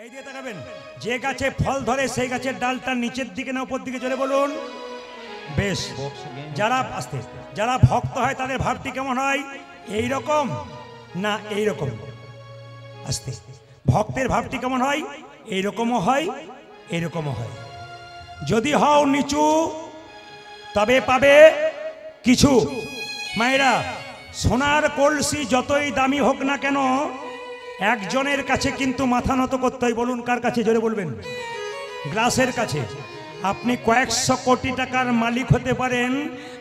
এই দিকে তাকাবেন। যে গাছে ফল ধরে সেই গাছের ডালটা নিচের দিকে না উপর দিকে, জোরে বলুন। বেশ, যারা ভক্ত হয় তাদের ভাবটি কেমন হয়? এই রকম না এই রকম? আস্তে। ভক্তের ভাবটি কেমন হয়? এই রকমও হয়, এরকমও হয়। যদি হও নিচু তবে পাবে কিছু। মায়েরা, সোনার কলসি যতই দামি হোক না কেন, একজনের কাছে কিন্তু মাথা নত করতে হয়। বলুন কার কাছে? জোরে বলবেন। গ্লাসের কাছে। আপনি কয়েকশো কোটি টাকার মালিক হতে পারেন,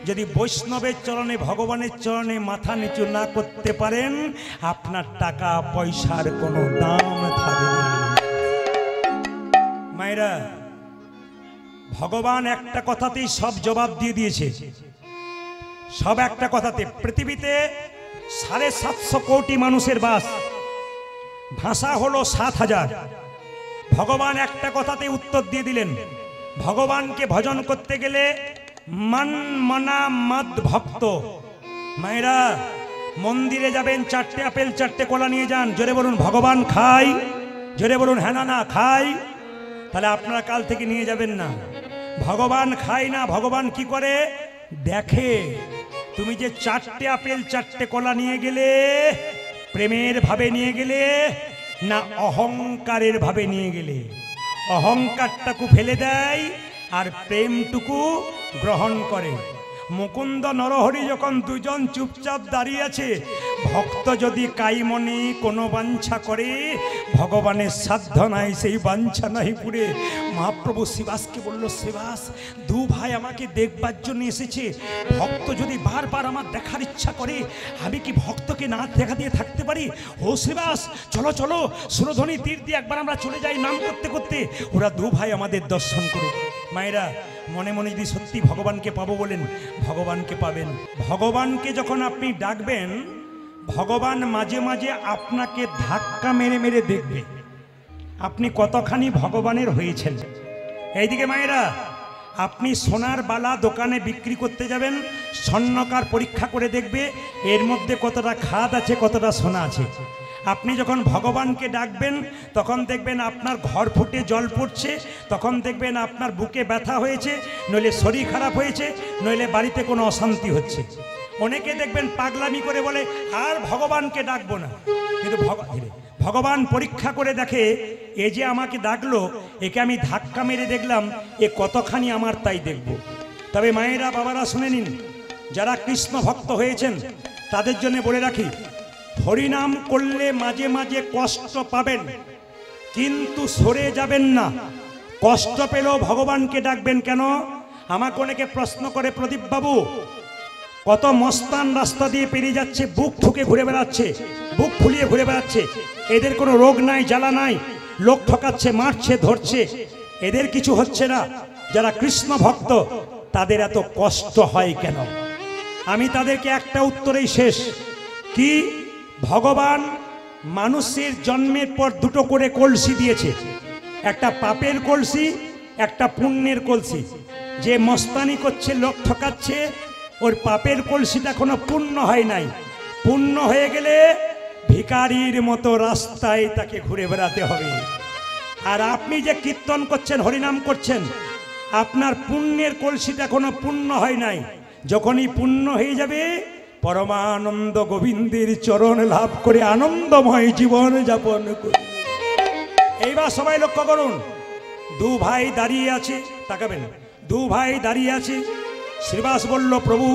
যদি বৈষ্ণবের চরণে, ভগবানের চরণে মাথা নিচু না করতে পারেন, আপনার টাকা পয়সার কোনো দাম থাকবে না। মায়েরা, ভগবান একটা কথাতেই সব জবাব দিয়ে দিয়েছে। সব একটা কথাতে। পৃথিবীতে 750 কোটি মানুষের বাস, ভাষা হলো 7000। ভগবান একটা কথাতে উত্তর দিয়ে দিলেন। ভগবানকে ভজন করতে গেলে মন মনা মদ ভক্ত। মায়েরা, মন্দিরে যাবেন, 4টে আপেল 4টে কলা নিয়ে যান, জোরে বলুন ভগবান খাই। জোরে বলুন হ্যাঁ না না খাই। তাহলে আপনারা কাল থেকে নিয়ে যাবেন না। ভগবান খায় না, ভগবান কি করে দেখে। তুমি যে 4টে আপেল 4টে কলা নিয়ে গেলে, প্রেমের ভাবে নিয়ে গেলে না অহংকারের ভাবে নিয়ে গেলে? অহংকারটাকে ফেলে দেয় আর প্রেমটুকু গ্রহণ করে। মুকুন্দ নরহরি যখন দুজন চুপচাপ দাঁড়িয়ে আছে, ভক্ত যদি কাইমনে কোনো বাঞ্ছা করে, ভগবানের সাধ্য নাই সেই বাঞ্ছা নাই পুরে। মহাপ্রভু শিবাসকে বলল, শিবাস, দু ভাই আমাকে দেখবার জন্য এসেছে। ভক্ত যদি বারবার আমার দেখার ইচ্ছা করে, আমি কি ভক্তকে না দেখা দিয়ে থাকতে পারি? ও শিবাস, চলো চলো, সুরধ্বনি তীর দিয়ে একবার আমরা চলে যাই নাম করতে করতে, ওরা দু ভাই আমাদের দর্শন করুক। মায়েরা, মনে মনে যদি সত্যি ভগবানকে পাবো বলেন, ভগবানকে পাবেন। ভগবানকে যখন আপনি ডাকবেন, ভগবান মাঝে মাঝে আপনাকে ধাক্কা মেরে মেরে দেখবে আপনি কতখানি ভগবানের হয়েছেন। এইদিকে মায়েরা, আপনি সোনার বালা দোকানে বিক্রি করতে যাবেন, স্বর্ণকার পরীক্ষা করে দেখবে এর মধ্যে কতটা খাদ আছে, কতটা সোনা আছে। আপনি যখন ভগবানকে ডাকবেন, তখন দেখবেন আপনার ঘর ফুটে জল পড়ছে, তখন দেখবেন আপনার বুকে ব্যথা হয়েছে, নইলে শরীর খারাপ হয়েছে, নইলে বাড়িতে কোনো অশান্তি হচ্ছে। অনেকে দেখবেন পাগলামি করে বলে আর ভগবানকে ডাকবো না, কিন্তু ভগবান পরীক্ষা করে দেখে, এ যে আমাকে ডাকলো, একে আমি ধাক্কা মেরে দেখলাম এ কতখানি আমার, তাই দেখব। তবে মায়েরা, বাবারা শুনে নিন, যারা কৃষ্ণ ভক্ত হয়েছেন তাদের জন্য বলে রাখি, হরিনাম করলে মাঝে মাঝে কষ্ট পাবেন, কিন্তু সরে যাবেন না। কষ্ট পেলেও ভগবানকে ডাকবেন। কেন? আমাকে অনেকে প্রশ্ন করে, প্রদীপ বাবু, কত মস্তান রাস্তা দিয়ে পেরিয়ে যাচ্ছে, বুক ঠুকে ঘুরে বেড়াচ্ছে, বুক ফুলিয়ে ঘুরে বেড়াচ্ছে, এদের কোনো রোগ নাই, জ্বালা নাই, লোক ঠকাচ্ছে, মারছে, ধরছে, এদের কিছু হচ্ছে না। যারা কৃষ্ণ ভক্ত তাদের এত কষ্ট হয় কেন? আমি তাদেরকে একটা উত্তরেই শেষ। কি? ভগবান মানুষের জন্মের পর দুটো করে কলসি দিয়েছে, একটা পাপের কলসি, একটা পুণ্যের কলসি। যে মস্তানি করছে, লোক ঠকাচ্ছে, ওর পাপের কলসিটা কোনো পূর্ণ হয় নাই। পূর্ণ হয়ে গেলে ভিখারির মতো রাস্তায় তাকে ঘুরে বেড়াতে হবে। আর আপনি যে কীর্তন করছেন, হরিনাম করছেন, আপনার পুণ্যের কলসিটা কোনো পূর্ণ হয় নাই। যখনই পূর্ণ হয়ে যাবে, পরমানন্দ গোবিন্দের চরণ লাভ করে আনন্দময় জীবন যাপন করুন। এইবার সবাই লক্ষ্য করুন, দু ভাই দাঁড়িয়ে আছে, তাকাবেন, দু ভাই দাঁড়িয়ে আছে। শ্রীবাস বলল, প্রভু,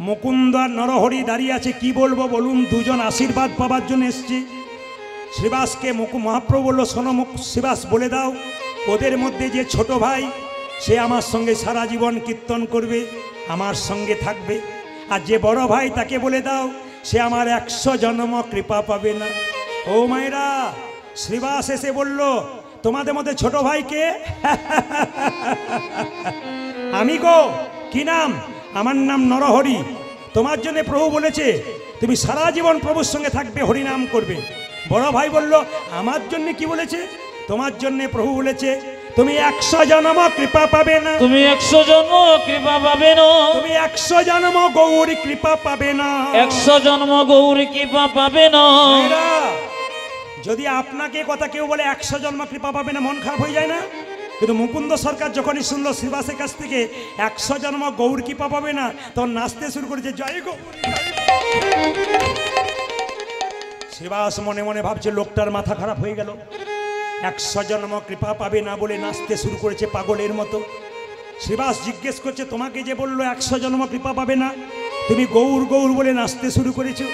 মুকুন্দ আর নরহরি দাঁড়িয়ে আছে, কি বলবো বলুন? দুজন আশীর্বাদ পাবার জন্য এসছে। শ্রীবাসকে মহাপ্রভু বলল, শোনো শ্রীবাস, বলে দাও, ওদের মধ্যে যে ছোট ভাই, সে আমার সঙ্গে সারা জীবন কীর্তন করবে, আমার সঙ্গে থাকবে। আর যে বড় ভাই, তাকে বলে দাও, সে আমার 100 জন্ম কৃপা পাবে না। ও মায়েরা, শ্রীবাস এসে বলল, তোমাদের মধ্যে ছোট ভাইকে? আমি গো। কি নাম? আমার নাম নরহরি। তোমার জন্য প্রভু বলেছে তুমি সারা জীবন প্রভুর সঙ্গে থাকবে, হরিনাম করবে। বড় ভাই বলল, আমার জন্য কি বলেছে? তোমার জন্য প্রভু বলেছে তুমি 100 জন্ম কৃপা পাবে না, তুমি 100 জন্ম কৃপা পাবে না, তুমি 100 জন্ম গৌর কৃপা পাবে না, 100 জন্ম গৌর কৃপা পাবে না। যদি আপনাকে কথা কেউ বলে 100 জন্ম কৃপা পাবে না, মন খারাপ হয়ে যায় না? কিন্তু মুকুন্দ সরকার যখনই শুনলো শ্রীবাসের কাছ থেকে 100 জন্ম গৌর কৃপা পাবে না, তখন নাচতে শুরু করেছে, জয় গৌর। শ্রীবাস মনে মনে ভাবছে লোকটার মাথা খারাপ হয়ে গেল, 100 জন্ম কৃপা পাবে না বলে নাচতে শুরু করেছে পাগলের মতো। শ্রীবাস জিজ্ঞেস করছে, তোমাকে যে বললো 100 জন্ম কৃপা পাবে না, তুমি গৌর গৌর বলে নাচতে শুরু করেছো,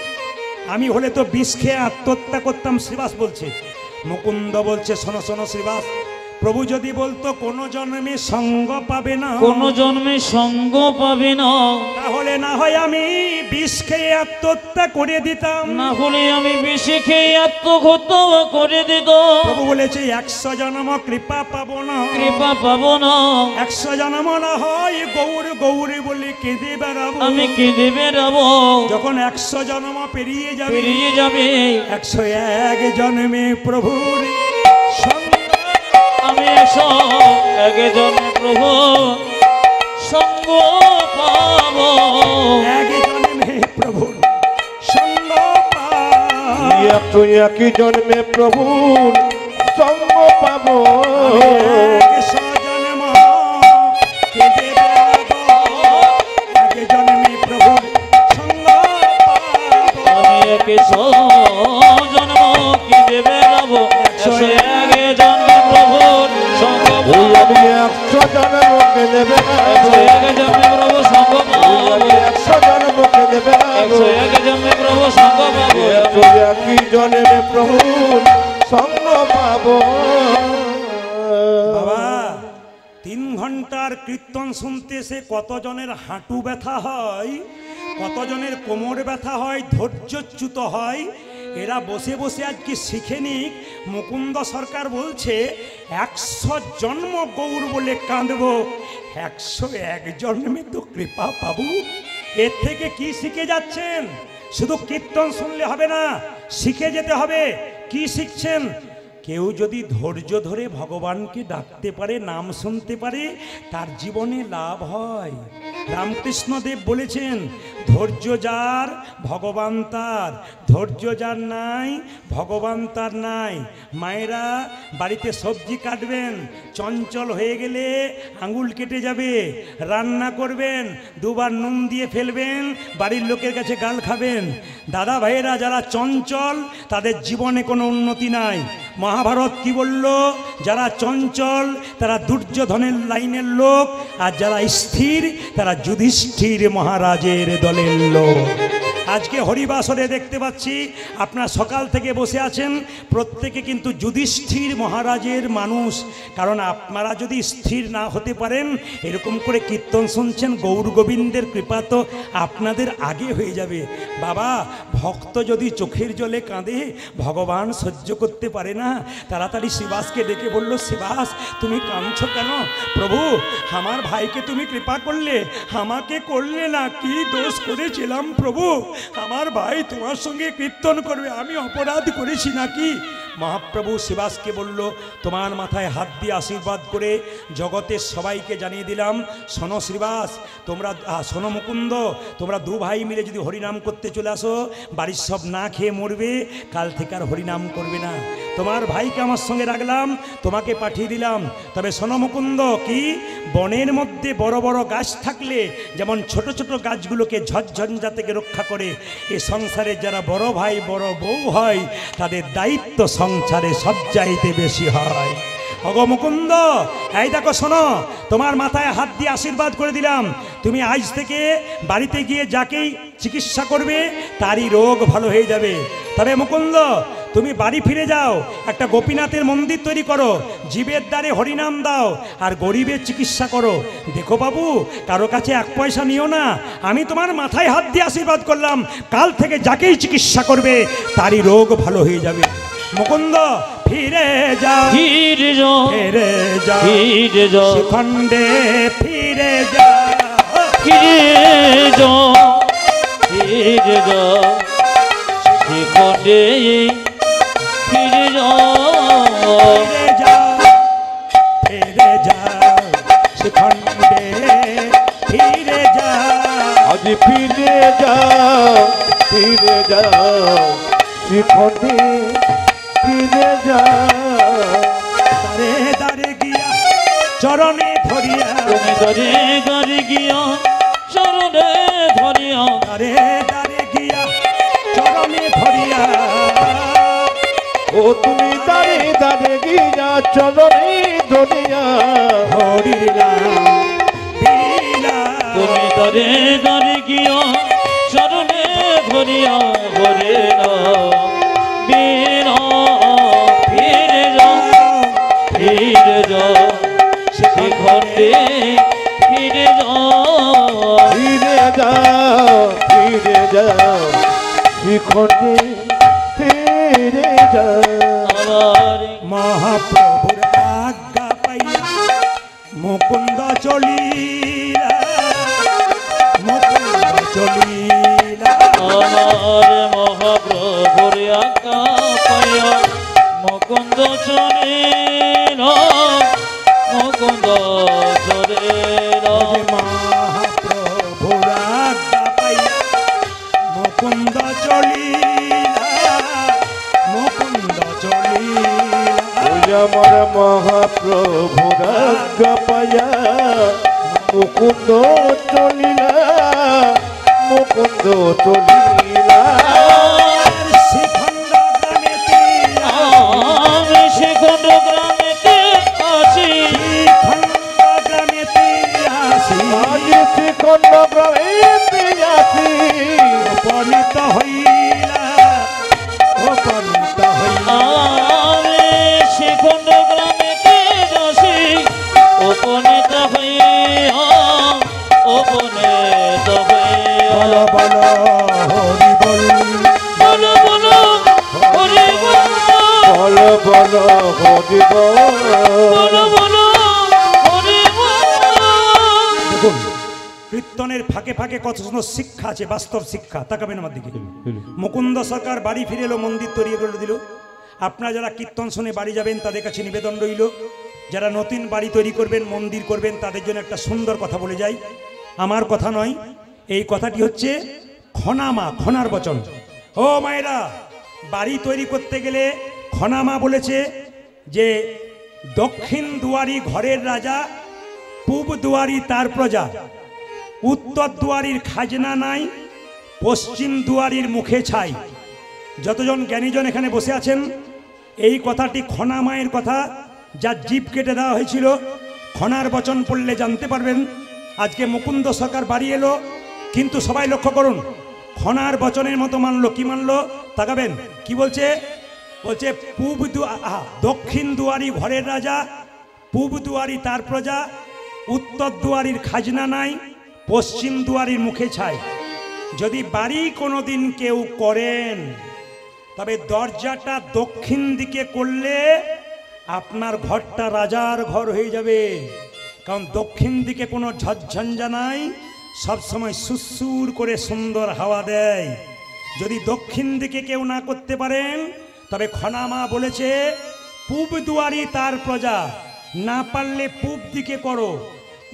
আমি হলে তো বিষ খেয়ে আত্মহত্যা করতাম। শ্রীবাস বলছে। মুকুন্দ বলছে, শোনো শোনো শ্রীবাস, প্রভু যদি বলতো কোনো জন্মে সঙ্গ পাবে না, কোন জন্মে সঙ্গ পাবে না, তাহলে না হয় আমি বিষ খেয়ে আত্মহত্যা করে দিতাম, না হলে আমি বেশি খেয়ে আত্মহত্যা করে দিত। প্রভু বলেছে 100 জন্ম কৃপা পাবো না, কৃপা পাবো না, 100 জন্ম না হয় গৌর গৌর বলে কেঁদে বেড়াবো, আমি কেঁদে বেড়াবো। যখন 100 জন্ম পেরিয়ে যাবে, পেরিয়ে যাবে 101 জন্মে প্রভুর সঙ্গ আমি এক জন্মে প্রভু সঙ্গ পাবো, 1 জন্মে প্রভুর সঙ্গ তো একই জন্মে প্রভুর সঙ্গ পাবো। 100 জন্ম কেঁদে বেড়াবো, 1 জন্মে প্রভুর সঙ্গ পাবো। আমি এক জন্ম কেঁদে বেড়াবো, 101 জন্মে প্রভুর সঙ্গ ওই পাবো, আমি 100 জন্মকে দেবে 101 জন্মে প্রভু সঙ্গ পাবো, 100 জন্মকে দেবে 101 জন্মে প্রভু সঙ্গ পাবো, একই জন্মে প্রভুর সঙ্গ পাবো। বাবা 3 ঘন্টার কীর্তন শুনতে সে কতজনের হাঁটু ব্যথা হয়, কতজনের কোমর ব্যথা হয়, ধৈর্যচ্যুত হয়। এরা বসে বসে আজকে শিখে নিক। মুকুন্দ সরকার বলছে 100 জন্ম গৌর বলে কাঁদবো, 101 জন্মে তো কৃপা পাবো। এর থেকে কি শিখে যাচ্ছেন? শুধু কীর্তন শুনলে হবে না, শিখে যেতে হবে। কি শিখছেন? কেউ যদি ধৈর্য ধরে ভগবানকে ডাকতে পারে, নাম শুনতে পারে, তার জীবনে লাভ হয়। রামকৃষ্ণদেব বলেছেন, ধৈর্য যার ভগবান তার, ধৈর্য যার নাই ভগবান তার নাই। মায়েরা বাড়িতে সবজি কাটবেন, চঞ্চল হয়ে গেলে আঙুল কেটে যাবে। রান্না করবেন, 2 বার নুন দিয়ে ফেলবেন, বাড়ির লোকের কাছে গাল খাবেন। দাদা ভাইয়েরা যারা চঞ্চল, তাদের জীবনে কোনো উন্নতি নাই। মহাভারত কি বলল? যারা চঞ্চল তারা দুর্যোধনের লাইনের লোক, আর যারা স্থির তারা যুধিষ্ঠির মহারাজের দলের লোক। আজকে হরিবাসরে দেখতে পাচ্ছি আপনারা সকাল থেকে বসে আছেন, প্রত্যেকে কিন্তু যুধিষ্ঠির মহারাজের মানুষ। কারণ আপনারা যদি স্থির না হতে পারেন, এরকম করে কীর্তন শুনছেন, গৌর গোবিন্দের কৃপা তো আপনাদের আগে হয়ে যাবে। বাবা, ভক্ত যদি চোখের জলে কাঁদে, ভগবান সহ্য করতে পারে না। তাড়াতাড়ি শিবাসকে ডেকে বলল, শিবাস তুমি কাঁদছো কেন? প্রভু, আমার ভাইকে তুমি কৃপা করলে, আমাকে করলে না। কি দোষ করেছিলাম প্রভু? আমার ভাই তোমার সঙ্গে কীর্তন করবে, আমি অপরাধ করেছি নাকি? মহাপ্রভু শিবাসকে বলল, তোমার মাথায় হাত দিয়ে আশীর্বাদ করে জগতের সবাইকে জানিয়ে দিলাম, শোনো শ্রীবাস, তোমরা শোনো মুকুন্দ, তোমরা 2 ভাই মিলে যদি হরিনাম করতে চলে আসো, বাড়ির সব না খেয়ে মরবে, কাল থেকে আর হরিনাম করবে না। তোমার ভাইকে আমার সঙ্গে রাখলাম, তোমাকে পাঠিয়ে দিলাম। তবে শোনো মুকুন্দ, কি বনের মধ্যে বড় বড় গাছ থাকলে যেমন ছোট ছোট গাছগুলোকে ঝড়ঝঞ্ঝা থেকে রক্ষা করে, এ সংসারে যারা বড় ভাই বড় বউ হয়, তাদের দায়িত্ব সংসারে সবচাইতে বেশি হয়। অগো মুকুন্দ, এই দেখো শোনো, তোমার মাথায় হাত দিয়ে আশীর্বাদ করে দিলাম, তুমি আজ থেকে বাড়িতে গিয়ে যাকেই চিকিৎসা করবে তারই রোগ ভালো হয়ে যাবে। তবে মুকুন্দ, তুমি বাড়ি ফিরে যাও, একটা গোপীনাথের মন্দির তৈরি করো, জীবের দ্বারে হরিনাম দাও, আর গরিবের চিকিৎসা করো। দেখো বাবু, কারো কাছে 1 পয়সা নিও না। আমি তোমার মাথায় হাত দিয়ে আশীর্বাদ করলাম, কাল থেকে যাকেই চিকিৎসা করবে তারই রোগ ভালো হয়ে যাবে। মুকুন্দ, ফিরে যাও, ফিরে যাও, ফিরে যাও, ফিরে যাও, খণ্ডে ফিরে যাও, ফিরে যাও, ফিরে যাও, শিখণ্ডে ফিরে যাও, ফিরে যাও, ফিরে যাও, শিখণ্ডে ফিরে যাও। আজ ফিরে যাও, ফিরে যাও, শিখণ্ডে ফিরে চরণে ধরিয়া তুমি দরে দরে গিয়া চরণে ধরিয়া দারে দারে গিয়া চরণে ধরিয়া ও তুমি দাঁড়ে দাঁড়ে গিয়া চরণে ধরিয়া হরিলাম বিলাম তুমি দরে দরে গিয়া চরণে ধরিয়া হরে না বীর ফিরে যাও ফিরে যাও শিখরে ফিরে যাও ফিরে যাও ফিরে যাও শিখরে ফিরে যাও আমার মহাপ্রভুর আজ্ঞা পাইয়া মুকুন্দ চলিলা মুকুন্দ চলিলা আমার মহাপ্রভুর আজ্ঞা পাইয়া মুকুন্দ চলিল মুকুন্দ চলিল মহাপ্রভুর আজ্ঞা পাইয়া মুকুন্দ চলিলা মুকুন্দ চলিলা ওই আমার মহাপ্রভুর আজ্ঞা পায়া মুকুন্দ চলিলা মুকুন্দ চলিলা শিখণ্ড গ্রামেতে আমি সেখান গ্রামেতে আছি শিখণ্ড গ্রামেতে আসি আজ শ্রীখণ্ড গ্রামেতে আছি উপনীত হইলা উপনীত হইলা আমি সেখান গ্রামেতে আছি উপনীত হইয়া উপনীত হইয়া বল বল হরি বল বলো বলো হরি বল বল বল হরি বল বলো বলো হরি বল দেখুন কীর্তনের ফাঁকে ফাঁকে কত সুন্দর শিক্ষা আছে, বাস্তব শিক্ষা। তাকাবেন আমার দিকে। মুকুন্দ সরকার বাড়ি ফিরে এলো, মন্দির তৈরি করে দিল। আপনারা যারা কীর্তন শুনে বাড়ি যাবেন তাদের কাছে নিবেদন রইল, যারা নতুন বাড়ি তৈরি করবেন, মন্দির করবেন, তাদের জন্য একটা সুন্দর কথা বলে যাই। আমার কথা নয়, এই কথাটি হচ্ছে খনামা, খনার বচন। ও মায়েরা, বাড়ি তৈরি করতে গেলে খনামা বলেছে যে দক্ষিণ দুয়ারি ঘরের রাজা, পূব দুয়ারি তার প্রজা, উত্তর দুয়ারির খাজনা নাই, পশ্চিম দুয়ারির মুখে ছাই। যতজন জ্ঞানীজন এখানে বসে আছেন, এই কথাটি খনা মায়ের কথা, যার জিভ কেটে দেওয়া হয়েছিল। খনার বচন পড়লে জানতে পারবেন। আজকে মুকুন্দ সরকার বাড়ি এলো, কিন্তু সবাই লক্ষ্য করুন, খনার বচনের মতো মানলো। কি মানলো? তাকাবেন কি বলছে। বলছে দক্ষিণ দুয়ারি ঘরের রাজা, পূব দুয়ারি তার প্রজা, উত্তর দুয়ারির খাজনা নাই, পশ্চিম দুয়ারির মুখে ছাই। যদি বাড়ি কোনোদিন কেউ করেন, তবে দরজাটা দক্ষিণ দিকে করলে আপনার ঘরটা রাজার ঘর হয়ে যাবে। কারণ দক্ষিণ দিকে কোনো ঝঞ্ঝা নাই, সবসময় সুসুর করে সুন্দর হাওয়া দেয়। যদি দক্ষিণ দিকে কেউ না করতে পারেন, তবে খনামা বলেছে পূব দুয়ারি তার প্রজা, না পারলে পূব দিকে করো।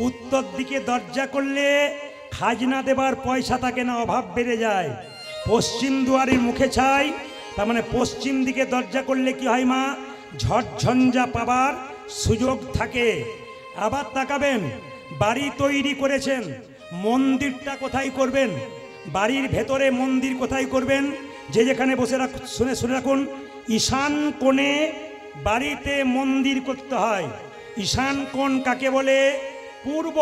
উত্তর দিকে দরজা করলে খাজনা দেবার পয়সা থাকে না, অভাব বেড়ে যায়। পশ্চিম দুয়ারের মুখে ছাই, তার মানে পশ্চিম দিকে দরজা করলে কি হয় মা? ঝড়ঝঞ্ঝা পাবার সুযোগ থাকে। আবার তাকাবেন, বাড়ি তৈরি করেছেন, মন্দিরটা কোথায় করবেন? বাড়ির ভেতরে মন্দির কোথায় করবেন? যে যেখানে বসে শুনে রাখুন, ঈশান কোণে বাড়িতে মন্দির করতে হয়। ঈশান কোণ কাকে বলে? পূর্ব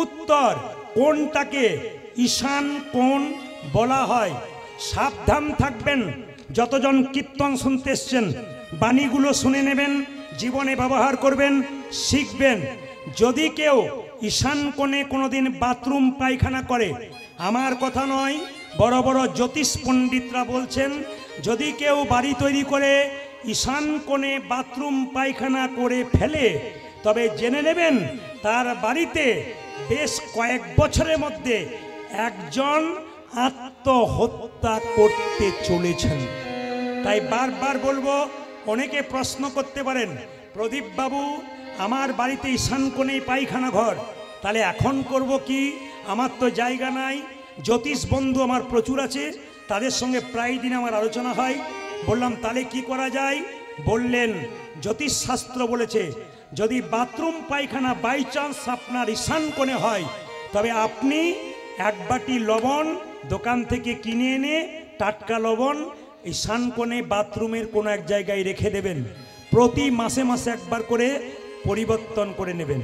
উত্তর কোণটাকে ঈশান কোণ বলা হয়। সাবধান থাকবেন, যতজন কীর্তন শুনতে এসছেন, বাণীগুলো শুনে নেবেন, জীবনে ব্যবহার করবেন, শিখবেন। যদি কেউ ঈশান কোণে কোনোদিন বাথরুম পায়খানা করে, আমার কথা নয়, বড় বড় জ্যোতিষ পণ্ডিতরা বলছেন, যদি কেউ বাড়ি তৈরি করে ঈশান কোণে বাথরুম পায়খানা করে ফেলে, তবে জেনে নেবেন তার বাড়িতে বেশ কয়েক বছরের মধ্যে একজন আত্মহত্যা করতে চলেছেন। তাই বারবার বলবো, অনেকে প্রশ্ন করতে পারেন, প্রদীপ বাবু আমার বাড়িতে ঈশান কোণেই পায়খানা ঘর, তাহলে এখন করব কি? আমার তো জায়গা নাই। জ্যোতিষ বন্ধু আমার প্রচুর আছে, তাদের সঙ্গে প্রায় দিন আমার আলোচনা হয়। বললাম তাহলে কি করা যায়? বললেন জ্যোতিষশাস্ত্র বলেছে যদি বাথরুম পায়খানা বাই চান্স আপনার ঈশান কোণে হয় তবে আপনি এক বাটি লবণ দোকান থেকে কিনে এনে টাটকা লবণ ঈশান কোণে বাথরুমের কোনো এক জায়গায় রেখে দেবেন, প্রতি মাসে মাসে একবার করে পরিবর্তন করে নেবেন।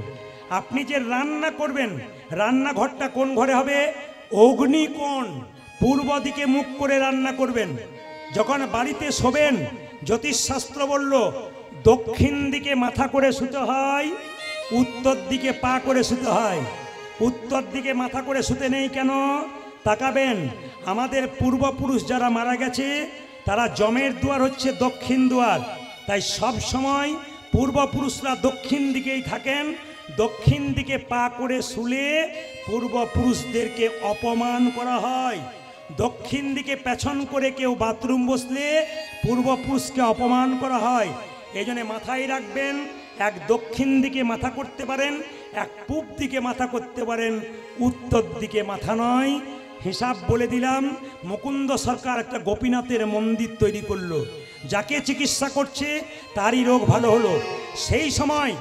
আপনি যে রান্না করবেন রান্নাঘরটা কোন ঘরে হবে? অগ্নিকোণ, পূর্ব দিকে মুখ করে রান্না করবেন। যখন বাড়িতে শোবেন জ্যোতিষশাস্ত্র বলল দক্ষিণ দিকে মাথা করে শুতে হয়, উত্তর দিকে পা করে শুতে হয়। উত্তর দিকে মাথা করে শুতে নেই কেন? তাকাবেন, আমাদের পূর্বপুরুষ যারা মারা গেছে তারা জমের দুয়ার হচ্ছে দক্ষিণ দুয়ার, তাই সব সময় পূর্বপুরুষরা দক্ষিণ দিকেই থাকেন। দক্ষিণ দিকে পা করে শুলে পূর্বপুরুষদেরকে অপমান করা হয়। দক্ষিণ দিকে পেছন করে কেউ বাথরুম বসলে পূর্বপুরুষকে অপমান করা হয়। এই জন্য মাথায় রাখবেন, এক দক্ষিণ দিকে মাথা করতে পারেন, এক পূব দিকে মাথা করতে পারেন, উত্তর দিকে মাথা নয়। হিসাব বলে দিলাম, মুকুন্দ সরকার একটা গোপীনাথের মন্দির তৈরি করলো, যাকে চিকিৎসা করছে তারই রোগ ভালো হলো। সেই সময়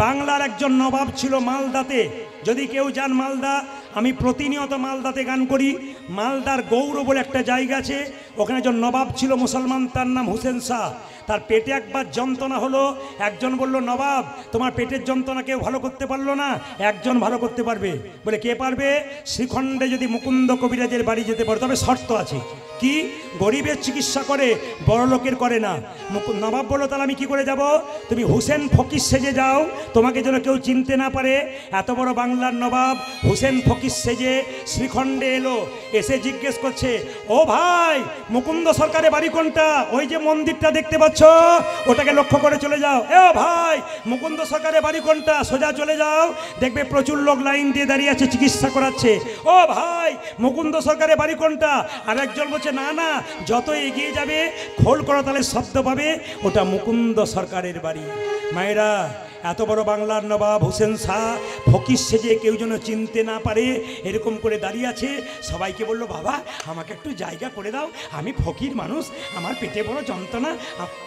বাংলার একজন নবাব ছিল মালদাতে, যদি কেউ যান মালদা, আমি প্রতিনিয়ত মালদাতে গান করি। মালদার গৌর বলে একটা জায়গা আছে, ওখানে একজন নবাব ছিল মুসলমান, তার নাম হুসেন শাহ। তার পেটে একবার যন্ত্রণা হলো, একজন বলল নবাব তোমার পেটের যন্ত্রণা কেউ ভালো করতে পারলো না, একজন ভালো করতে পারবে। বলে কে পারবে? শ্রীখণ্ডে যদি মুকুন্দ কবিরাজের বাড়ি যেতে পারো, তবে শর্ত আছে। কি? গরিবের চিকিৎসা করে, বড় লোকের করে না। নবাব বললো তাহলে আমি কি করে যাব? তুমি হুসেন ফকির সেজে যাও, তোমাকে যেন কেউ চিনতে না পারে। এত বড় বাংলার নবাব হুসেন ফকির সেজে শ্রীখণ্ডে এলো, এসে জিজ্ঞেস করছে ও ভাই মুকুন্দ সরকারের বাড়ি কোনটা? ওই যে মন্দিরটা দেখতে পাচ্ছ ওটাকে লক্ষ্য করে চলে যাও। এ ভাই মুকুন্দ সরকারের বাড়ি কোনটা? সোজা চলে যাও, দেখবে প্রচুর লোক লাইন দিয়ে দাঁড়িয়ে আছে, চিকিৎসা করাচ্ছে। ও ভাই মুকুন্দ সরকারের বাড়ি কোনটা? আর একজন বলছে না না, যত এগিয়ে যাবে খোল করতালের শব্দ পাবে, ওটা মুকুন্দ সরকারের বাড়ি। মায়েরা, এত বড় বাংলার নবাব হুসেন শাহ ফকির সেজে কেউ যেন চিনতে না পারে এরকম করে দাঁড়িয়ে আছে। সবাইকে বলল বাবা আমাকে একটু জায়গা করে দাও, আমি ফকির মানুষ, আমার পেটে বড় যন্ত্রণা।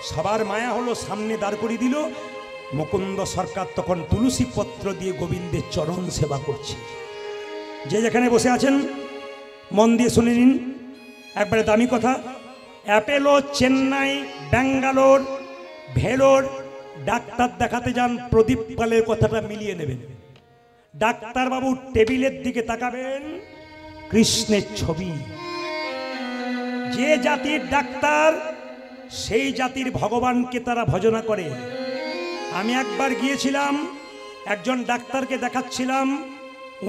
সবার মায়া হলো, সামনে দাঁড় করিয়ে দিল। মুকুন্দ সরকার তখন তুলসী পত্র দিয়ে গোবিন্দের চরণ সেবা করছে। যে যেখানে বসে আছেন মন দিয়ে শুনে নিন, একবারে দামি কথা। অ্যাপেলো, চেন্নাই, ব্যাঙ্গালোর, ভেলোর ডাক্তার দেখাতে যান, প্রদীপ পালের কথাটা মিলিয়ে নেবেন। ডাক্তারবাবুর টেবিলের দিকে তাকাবেন, কৃষ্ণের ছবি। যে জাতির ডাক্তার সেই জাতির ভগবানকে তারা ভজনা করে। আমি একবার গিয়েছিলাম, একজন ডাক্তারকে দেখাচ্ছিলাম,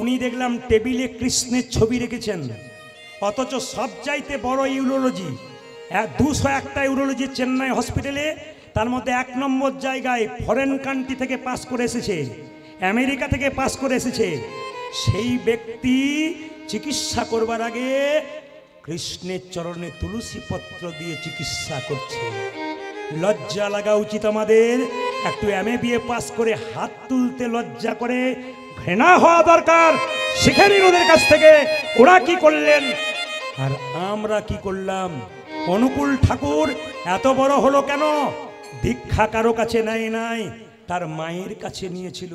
উনি দেখলাম টেবিলে কৃষ্ণের ছবি রেখেছেন, অথচ সব চাইতে বড় ইউরোলজি 201টা ইউরোলজি চেন্নাই হসপিটালে, তার মধ্যে 1 নম্বর জায়গায় ফরেন কান্ট্রি থেকে পাস করে এসেছে, আমেরিকা থেকে পাস করে এসেছে। সেই ব্যক্তি চিকিৎসা করবার আগে কৃষ্ণের চরণে তুলসী পত্র দিয়ে চিকিৎসা করছে। লজ্জা লাগা উচিত আমাদের। একটু MA পাস করে হাত তুলতে লজ্জা করে, ঘৃণা হওয়া দরকার। শিখে নিন ওদের কাছ থেকে, ওরা কি করলেন আর আমরা কি করলাম। অনুকূল ঠাকুর এত বড় হলো কেন? দীক্ষা কারো কাছে নেয় নাই, তার মায়ের কাছে নিয়েছিল।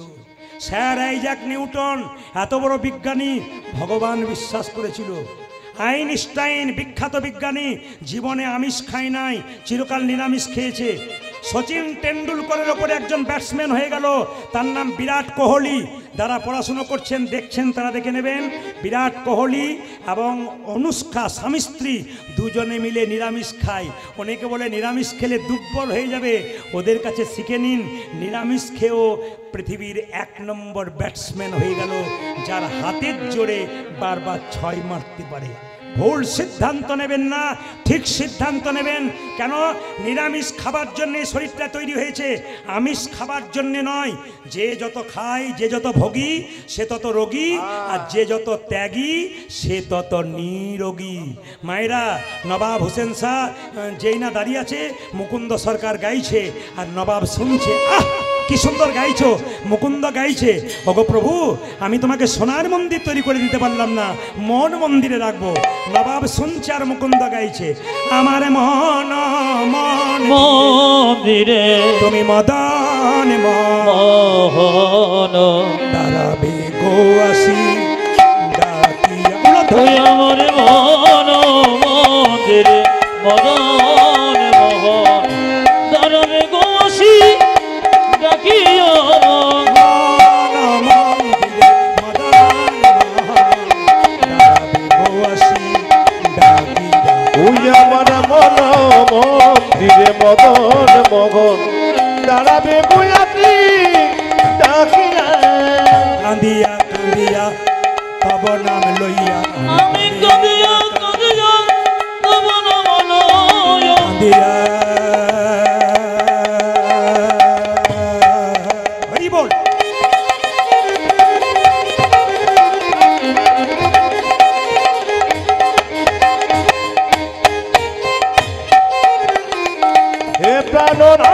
স্যার আইজাক নিউটন এত বড় বিজ্ঞানী, ভগবান বিশ্বাস করেছিল। আইনস্টাইন বিখ্যাত বিজ্ঞানী, জীবনে আমিষ খায় নাই, চিরকাল নিরামিষ খেয়েছে। সচিন টেন্ডুলকরের ওপরে একজন ব্যাটসম্যান হয়ে গেল, তার নাম বিরাট কোহলি। যারা পড়াশুনো করছেন দেখছেন তারা দেখে নেবেন, বিরাট কোহলি এবং অনুষ্কা স্বামী স্ত্রী দুজনে মিলে নিরামিষ খায়। অনেকে বলে নিরামিষ খেলে দুর্বল হয়ে যাবে, ওদের কাছে শিখে নিন, নিরামিষ খেয়েও পৃথিবীর 1 নম্বর ব্যাটসম্যান হয়ে গেল, যার হাতের জোরে বারবার 6 মারতে পারে। ভুল সিদ্ধান্ত নেবেন না, ঠিক সিদ্ধান্ত নেবেন। কেন? নিরামিষ খাবার জন্য শরীরটা তৈরি হয়েছে, আমিষ খাবার জন্য নয়। যে যত খায়, যে যত ভোগী সে তত রোগী, আর যে যত ত্যাগী সে তত নিরোগী। মায়েরা, নবাব হুসেন শাহ যেই না দাঁড়িয়ে আছে, মুকুন্দ সরকার গাইছে আর নবাব শুনছে। আহ কি সুন্দর গাইছো, মুকুন্দ গাইছে। ওগো প্রভু, আমি তোমাকে সোনার মন্দির তৈরি করে দিতে পারলাম না, মন মন্দিরে রাখবো। নবাব শুনছে আর মুকুন্দ গাইছে, আমার মন মন মন্দিরে তুমি মদন মোহন দাঁড়াবে গো আসি ডাকিয়া। তুই আমার মন মন্দিরে মদন মোহন দাঁড়াবে গোসি ডাকিয়া। মন মন্দিরে মদন মোহন দাঁড়াবে গো আসি ডাকিয়া। ওই আমার মন মন্দিরে মদন মোহন দাঁড়াবে বুয়াতি ডাকিয়া। কান্দিয়া কান্দিয়া তব নাম লইয়া, আমি কাঁদিয়া কাঁদিয়া তব নাম লইয়া। কান্দিয়া হরি বল। হে প্রাণনা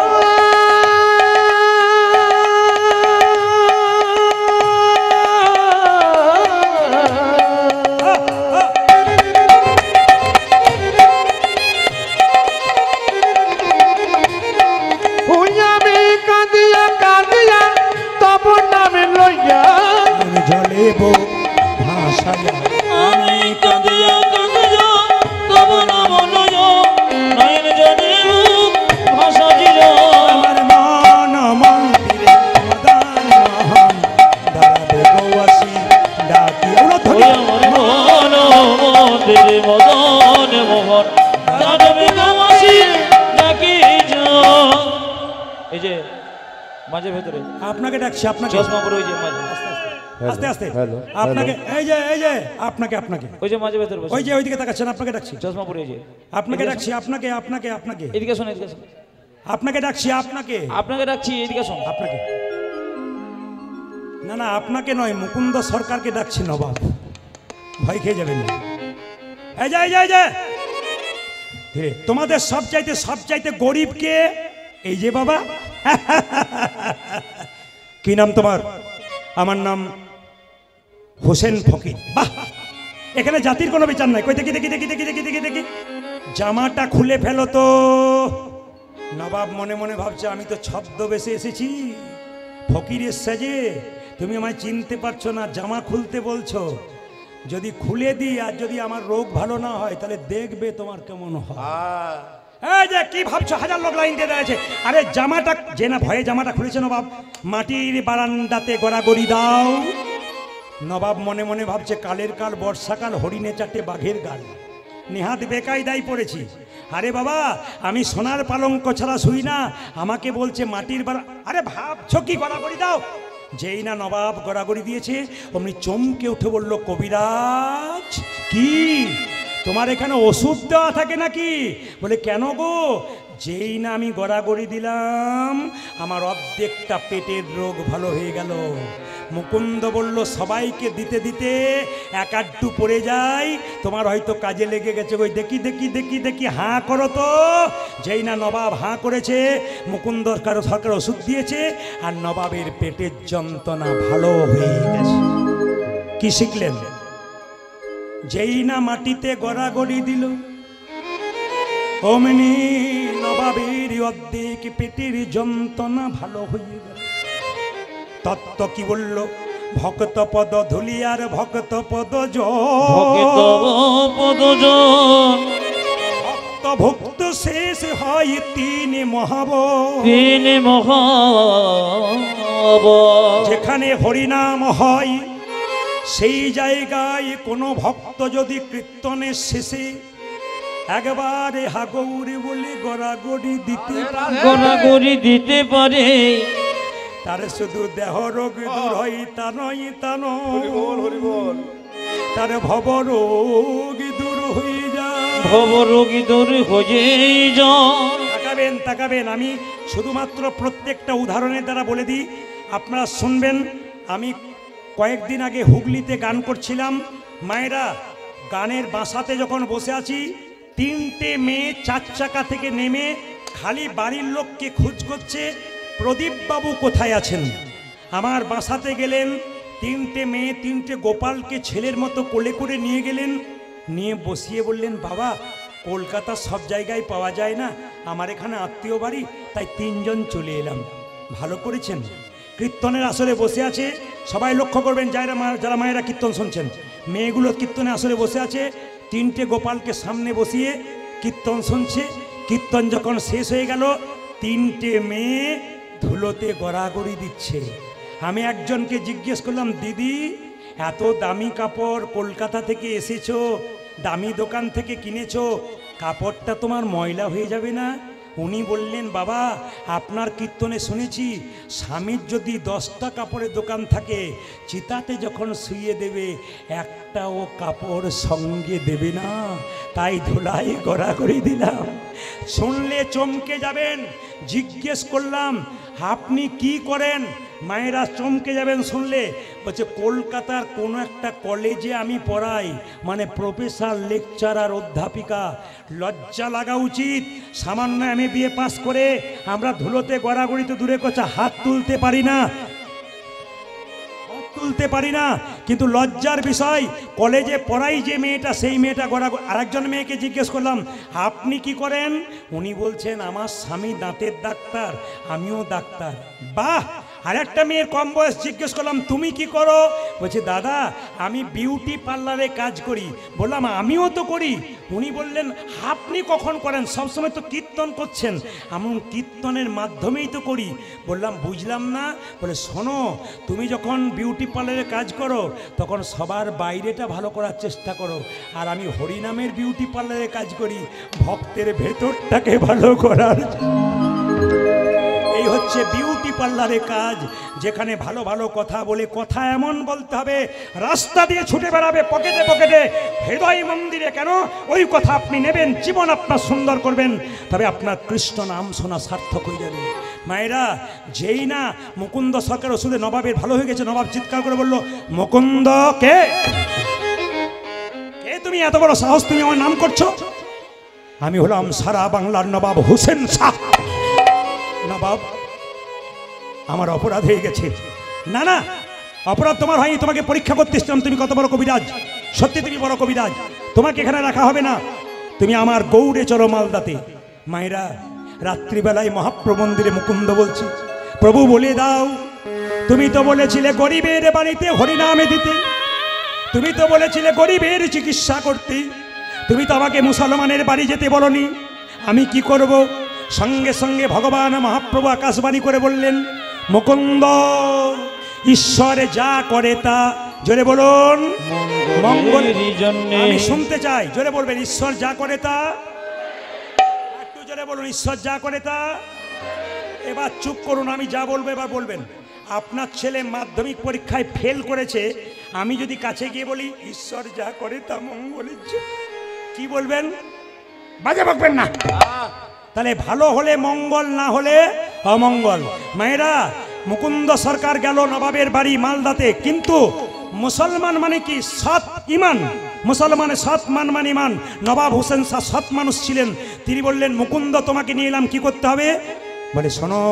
জলেব ভাষায়া, আমি কাঁদিয়া কাঁদিয়া তব নাম লইয়া। নয়ন জলে ভাষা দিল আমার মন মন্দিরে মদন মোহন দাঁড়াবে গো আসি ডাকিয়া। ওই আমার মন মন্দিরে মদন মোহন দাঁড়াবে গোসি ডাকিয়া। এই যে মাঝে ভেতরে আপনাকে ডাকছি, আপনাকে চশমা পরে ওই যে মাঝে আস্তে আস্তে হ্যালো, আপনাকে এই যে আপনাকে আপনাকে ওই যে মাঝে ভেতরে বসে ওই যে ওইদিকে তাকাচ্ছেন, আপনাকে ডাকছি, চশমা পরে ওই যে আপনাকে ডাকছি, আপনাকে আপনাকে আপনাকে এদিকে শোন এদিকে শোন আপনাকে ডাকছি, আপনাকে আপনাকে ডাকছি এদিকে শোন। আপনাকে না না আপনাকে নয়, মুকুন্দ সরকারকে ডাকছি নবাব, ভয় খেয়ে যাবেন না। এই যে ধীরে, তোমাদের সবচাইতে গরিব কে? এই যে বাবা। কি নাম তোমার? আমার নাম হোসেন ফকির। বাহ, এখানে জাতির কোনো বিচার নাই। কই দেখি দেখি দেখি দেখি দেখি দেখি দেখি জামাটা খুলে ফেলো তো। নবাব মনে মনে ভাবছে, আমি তো ছদ্মবেশে এসেছি ফকিরের সাজে, তুমি আমায় চিনতে পারছো না, জামা খুলতে বলছো। যদি খুলে দিই আর যদি আমার রোগ ভালো না হয় তাহলে দেখবে তোমার কেমন হয়। এই যে কি ভাবছো, হাজার লোক লাইন দিয়ে দাঁড়িয়েছে। আরে জামাটা যে না ভয়ে জামাটা খুলেছে নবাব, মাটির বারান্দাতে গড়াগড়ি দাও। নবাব মনে মনে ভাবছে, কালের কাল বর্ষাকাল, হরিণে চাটে বাঘের গাল, নেহাত বেকায়দায় পড়েছি। আরে বাবা, আমি সোনার পালঙ্ক ছাড়া শুই না, আমাকে বলছে মাটির বারা। আরে ভাবছো কি, গড়াগড়ি দাও। যেই না নবাব গড়াগড়ি দিয়েছে, অমনি চমকে উঠে বলল, কবিরাজ কি তোমার এখানে ওষুধ দেওয়া থাকে নাকি? বলে কেন গো? যেই না আমি গড়াগড়ি দিলাম, আমার অর্ধেকটা পেটের রোগ ভালো হয়ে গেল। মুকুন্দ বলল, সবাইকে দিতে দিতে এক আড্ডু পড়ে যায়, তোমার হয়তো কাজে লেগে গেছে। ওই দেখি দেখি দেখি দেখি হাঁ করো তো। যেই না নবাব হাঁ করেছে, মুকুন্দ সরকার ওষুধ দিয়েছে, আর নবাবের পেটের যন্ত্রণা ভালো হয়ে গেছে। কি শিখলেন? যেই না মাটিতে গড়াগড়ি দিল, অমনি নবাবের অর্ধেক পেটের যন্ত্রণা ভালো হয়ে গেল। তত্ত্ব কি বলল? ভক্ত পদ ধুলি আর ভক্ত পদ ভক্ত পদজন ভক্ত ভক্ত শেষ হয় তিন মহাব। তিন মহাব যেখানে হরিনাম হয় সেই জায়গায় কোনো ভক্ত যদি কীর্তনের শেষে একবারে হাগৌরি বলে গড়াগড়ি দিতে গড়াগড়ি দিতে পারে, তার শুধু দেহ রোগ দূর হয় তা নয়, তা নয়, তার ভব রোগ দূর হয়ে যায়। ভব রোগী দূর হয়ে যায়। তাকাবেন তাকাবেন, আমি শুধুমাত্র প্রত্যেকটা উদাহরণের দ্বারা বলে দিই, আপনারা শুনবেন। আমি কয়েকদিন আগে হুগলিতে গান করছিলাম, মায়েরা গানের বাসাতে যখন বসে আছি, তিনটে মেয়ে 4 চাকা থেকে নেমে খালি বাড়ির লোককে খোঁজ করছে, প্রদীপ বাবু কোথায় আছেন? আমার বাসাতে গেলেন, তিনটে মেয়ে তিনটে গোপালকে ছেলের মতো কোলে করে নিয়ে গেলেন, নিয়ে বসিয়ে বললেন, বাবা কলকাতা সব জায়গায় পাওয়া যায় না, আমার এখানে আত্মীয় বাড়ি, তাই তিনজন চলে এলাম। ভালো করেছেন। কীর্তনের আসরে বসে আছে, সবাই লক্ষ্য করবেন যারা মায়েরা কীর্তন শুনছেন, মেয়েগুলো কীর্তনের আসরে বসে আছে, তিনটে গোপালকে সামনে বসিয়ে কীর্তন শুনছে। কীর্তন যখন শেষ হয়ে গেল, তিনটে মেয়ে ধুলোতে গড়াগড়ি দিচ্ছে। আমি একজনকে জিজ্ঞেস করলাম, দিদি এত দামি কাপড় কলকাতা থেকে এসেছো, দামি দোকান থেকে কিনেছো, কাপড়টা তোমার ময়লা হয়ে যাবে না? উনি বললেন, বাবা আপনার কীর্তনে শুনেছি স্বামীর যদি 10টা কাপড়ের দোকান থাকে, চিতাতে যখন শুইয়ে দেবে একটাও কাপড় সঙ্গে দেবে না, তাই ধুলাই গড়াগড়ি দিলাম। শুনলে চমকে যাবেন। জিজ্ঞেস করলাম, আপনি কি করেন? মায়েরা চমকে যাবেন শুনলে। বলছে, কলকাতার কোনো একটা কলেজে আমি পড়াই, মানে প্রফেসর, লেকচারার, অধ্যাপিকা। লজ্জা লাগা উচিত। সামান্য MA পাস করে আমরা ধুলোতে গড়াগড়ি তো দূরে কথা, হাত তুলতে পারি না, কিন্তু লজ্জার বিষয়। কলেজে পড়াই যে মেয়েটা, সেই মেয়েটা গড়াগড়ি। আরেকজন মেয়েকে জিজ্ঞেস করলাম, আপনি কি করেন? উনি বলছেন, আমার স্বামী দাঁতের ডাক্তার, আমিও ডাক্তার। বাহ! আরেকটা মেয়ের কম বয়স জিজ্ঞেস করলাম, তুমি কি করো? বলছে, দাদা আমি বিউটি পার্লারে কাজ করি। বললাম, আমিও তো করি। উনি বললেন, আপনি কখন করেন? সবসময় তো কীর্তন করছেন। আমি কীর্তনের মাধ্যমেই তো করি। বললাম, বুঝলাম না। বলে, শোনো, তুমি যখন বিউটি পার্লারে কাজ করো তখন সবার বাইরেটা ভালো করার চেষ্টা করো, আর আমি হরিনামের বিউটি পার্লারে কাজ করি, ভক্তের ভেতরটাকে ভালো করার। এই হচ্ছে বিউটি পার্লারে কাজ, যেখানে ভালো ভালো কথা বলে, কথা এমন বলতে হবে রাস্তা দিয়ে ছুটে বেড়াবে পকেটে পকেটে, হৃদয় মন্দিরে কেন? ওই কথা আপনি নেবেন, জীবন আপনার সুন্দর করবেন, তবে আপনার কৃষ্ণ নাম শোনা সার্থক হয়ে যাবে। মায়েরা, যেই না মুকুন্দ সরকার ওষুধে নবাবের ভালো হয়ে গেছে, নবাব চিৎকার করে বলল, মুকুন্দ কে? কে তুমি? এত বড় সাহস, তুমি আমার নাম করছো? আমি হলাম সারা বাংলার নবাব হোসেন শাহ। নবাব, আমার অপরাধ হয়ে গেছে। না না, অপরাধ তোমার হয়নি, তোমাকে পরীক্ষা করতে এসেছিলাম, তুমি কত বড় কবিরাজ। সত্যি তুমি বড় কবিরাজ, তোমাকে এখানে রাখা হবে না, তুমি আমার গৌড়ে চলো মালদাতে। মায়েরা, রাত্রিবেলায় মহাপ্রভু মন্দিরে মুকুন্দ বলছি, প্রভু বলে দাও, তুমি তো বলেছিলে গরিবের বাড়িতে হরিনামে দিতে, তুমি তো বলেছিলে গরিবের চিকিৎসা করতে, তুমি তো আমাকে মুসলমানের বাড়ি যেতে বলনি, আমি কি করব? সঙ্গে সঙ্গে ভগবান মহাপ্রভু আকাশবাণী করে বললেন, মুকুন্দ, ঈশ্বরে যা করে তা, জোরে বলুন, মঙ্গলের জন্য। আমি শুনতে চাই, জোরে বলবেন, ঈশ্বর যা করে তা। একটু জোরে বলুন, ঈশ্বর যা করে তা। এবার চুপ করুন, আমি যা বলবো এবার বলবেন। আপনার ছেলে মাধ্যমিক পরীক্ষায় ফেল করেছে, আমি যদি কাছে গিয়ে বলি ঈশ্বর যা করে তা মঙ্গলের জন্য, কি বলবেন? বাজে বকবেন না। তাহলে ভালো হলে মঙ্গল, না হলে অমঙ্গল। মায়েরা, মুকুন্দ সরকার গেল নবাবের বাড়ি মালদাতে, কিন্তু মুসলমান মানে কি? সৎ ইমান। মুসলমানের সৎ মান মানে ইমান। নবাব হোসেন শাহ সৎ মানুষ ছিলেন। তিনি বললেন, মুকুন্দ, তোমাকে নিয়ে এলাম, কি করতে হবে? বলে, শোনো,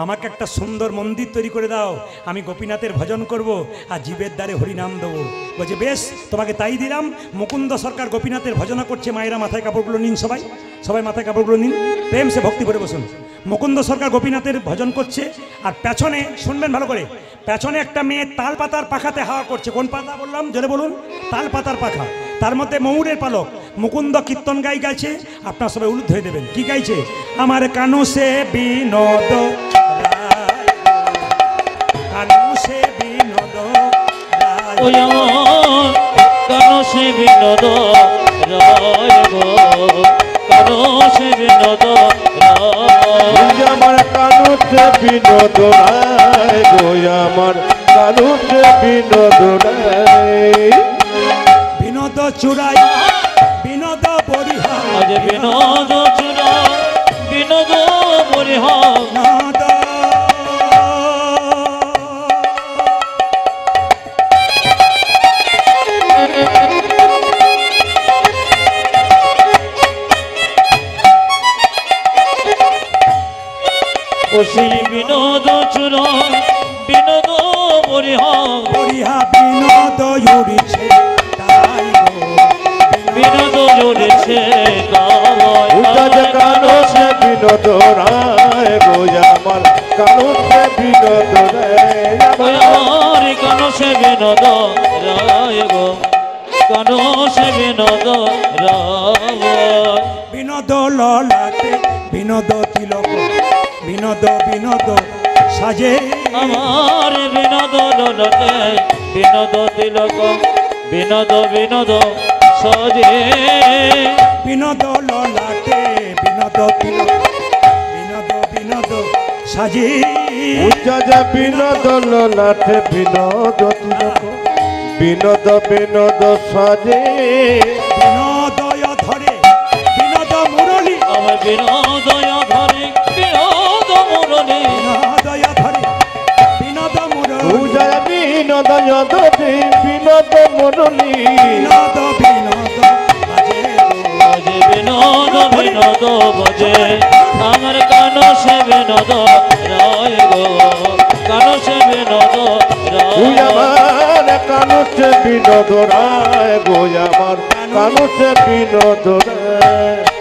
আমাকে একটা সুন্দর মন্দির তৈরি করে দাও, আমি গোপীনাথের ভজন করব আর জীবের দ্বারে হরিনাম দেবো। বলছে, বেশ, তোমাকে তাই দিলাম। মুকুন্দ সরকার গোপীনাথের ভজনা করছে। মায়েরা, মাথায় কাপড়গুলো নিন, সবাই সবাই মাথায় কাপড়গুলো নিন, প্রেম সে ভক্তি করে বসুন। মুকুন্দ সরকার গোপীনাথের ভজন করছে, আর পেছনে শুনবেন ভালো করে, পেছনে একটা মেয়ে তাল পাতার পাখাতে হাওয়া করছে। কোন পাতা বললাম? জোরে বলুন, তাল পাতার পাখা, তার মধ্যে ময়ূরের পালক। মুকুন্দ কীর্তন গাইছে, আপনার সবাই উলুদ হয়ে দেবেন। কি গাইছে? আমার কানু সে বিনোদ, কানু সে বিনোদ, ওই আমার কানো সে বিনোদ রায় গো, কানো সে বিনোদ রায়। আমার কানুতে বিনোদ রায় গো, আমার কানুতে বিনোদ রায়। বিনোদ চূড়াই বিনোদ বরিহা, আজ বিনোদ চূড়া বিনোদ বরিহা। বিনোদ ও শ্রী বিনোদ রায় বিনোদ বরিহা বরিহা বিনোদ উড়িছে তাই গো বিনোদ জুড়েছে গাওয়ায় উজাজ কানসে বিনোদ রায় গো আমার কানসে বিনোদ রায় আমার কেন সে বিনোদ রায় গো কেন সে বিনোদ রায় বিনোদ ললাটে বিনোদ তিলক বিনোদ বিনোদ সাজে আমার বিনোদ ললতে বিনোদ তিলক বিনোদ বিনোদ সজে বিনোদ ললাটে বিনোদ তিলক বিনোদ বিনোদ সাজে উজাজ বিনোদ ললাটে বিনোদ তিলক বিনোদ বিনোদ সাজে বিনোদয় ধরে বিনোদ মুরলী আমার বিনোদয় ধরে বিনোদ মুরলী বিনোদয় ধরে বিনোদ মুরলী উজাজ বিনোদ যদে বিনোদ মুরলী বিনোদ বিনোদ বাজে গো। বাজে বিনোদ বিনোদ বাজে আমার কান সে বিনোদ রায় গো কান সে বিনোদ তুই রায় আমার কানুতে বিনোদ রায় গো আমার কানুতে বিনোদ রায়